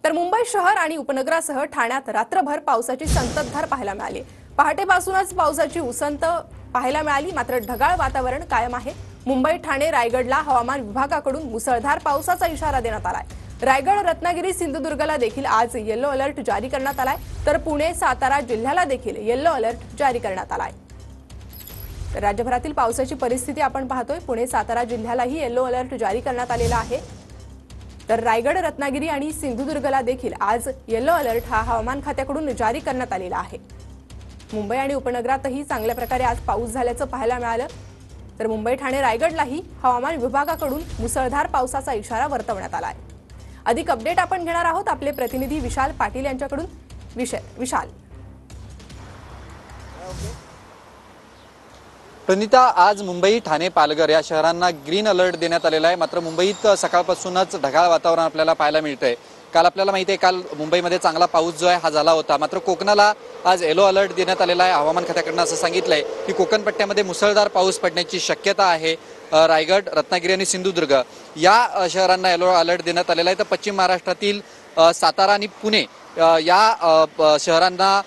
तर मुंबई शहर आणि उपनगरासह ठाण्यात रात्रभर पावसाची संततधार पाहायला मिळाली। पहाटेपासूनच पावसाची उसंत पाहायला मिळाली, मात्र ढगाळ वातावरण कायम आहे। मुंबई, ठाणे, रायगडला हवामान विभागाकडून मुसळधार पावसाचा इशारा देण्यात आलाय। रायगड, रत्नागिरी, सिंधुदुर्गला देखील आज येलो अलर्ट जारी करण्यात आलाय, तर पुणे, सातारा जिल्ह्याला देखील येलो अलर्ट जारी करण्यात आलाय। तर राज्यभरातील पावसाची परिस्थिती आपण पाहतोय। पुणे, सातारा जिल्ह्यालाही येलो अलर्ट जारी करण्यात आलेला आहे। तर रायगड, रत्नागिरी आणि सिंधुदुर्गला देखील आज येलो अलर्ट हा हवामान खात्याकडून जारी करण्यात आलेला आहे। मुंबई आणि उपनगरातही चांगल्या प्रकारे आज पाऊस झाल्याचं पाहायला मिळालं। तर मुंबई, ठाणे, रायगडलाही हवामान विभागाकडून मुसळधार पावसाचा इशारा वर्तवण्यात आलाय। अधिक अपडेट आपण घेणार आहोत आपले प्रतिनिधी विशाल पाटील यांच्याकडून। विशाल, प्रणिता, आज मुंबई, ठाणे, पालघर या शहरांना ग्रीन अलर्ट देण्यात आलेला आहे। मात्र मुंबईत सकाळपासूनच ढगाळ वातावरण आपल्याला पाहायला मिळतंय। काल आपल्याला माहिती आहे, काल मुंबईमध्ये चांगला पाऊस जो आहे हा झाला होता। मात्र कोकणाला आज येलो अलर्ट देण्यात आलेला आहे। हवामान खात्याकडून असं सांगितलंय की कोकण पट्ट्यामध्ये मुसळधार पाऊस पडण्याची शक्यता आहे। रायगड, रत्नागिरी आणि सिंधुदुर्ग या शहरांना येलो अलर्ट देण्यात आलेला आहे। तर पश्चिम महाराष्ट्रातील सातारा आणि पुणे या शहरांना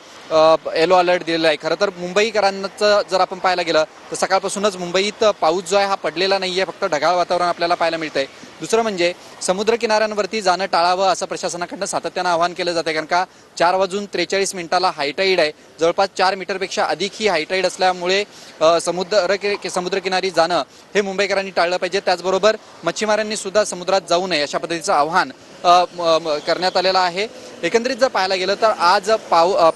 येलो अलर्ट दिलेला आहे। खरं तर मुंबईकरांचं जर आपण पाहायला गेलं तर सकाळपासूनच मुंबईत पाऊस जो आहे हा पडलेला नाहीये, फक्त ढगाळ वातावरण आपल्याला पाहायला मिळतंय। दुसरं म्हणजे समुद्र किनाऱ्यांवरती जाणं टाळावं असं प्रशासनाकडून सातत्यानं आवाहन केलं जातं, कारण का 4:43 हायटाईड आहे। जवळपास 4 मीटरपेक्षा अधिक ही हायटाईड असल्यामुळे समुद्रकिनारी जाणं हे मुंबईकरांनी टाळलं पाहिजे। त्याचबरोबर मच्छीमारांनी सुद्धा समुद्रात जाऊ नये अशा पद्धतीचं आवाहन करण्यात आलेलं आहे। एकंदरीत जर पाहायला गेलं तर आज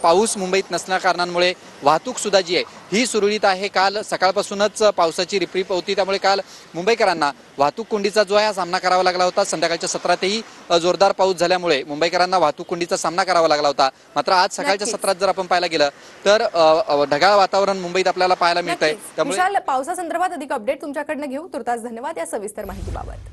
पाऊस मुंबईत नसल्या कारणांमुळे वाहतूक सुद्धा जी आहे ही सुरळीत आहे। काल सकाळपासूनच पावसाची रिपरिप होती, त्यामुळे काल मुंबईकरांना वाहतूक कोंडीचा जो आहे हा सामना करावा लागला होता। संध्याकाळच्या सत्रातही जोरदार पाऊस झाल्यामुळे मुंबईकरांना वाहतूक कोंडीचा सामना करावा लागला होता। मात्र आज सकाळच्या सत्रात जर आपण पाहायला गेलं तर ढगाळ वातावरण मुंबईत आपल्याला पाहायला मिळतंय। त्यामुळे विशाल, पावसासंदर्भात अधिक अपडेट तुमच्याकडनं घेऊ। तुर्तास धन्यवाद या सविस्तर माहितीबाबत।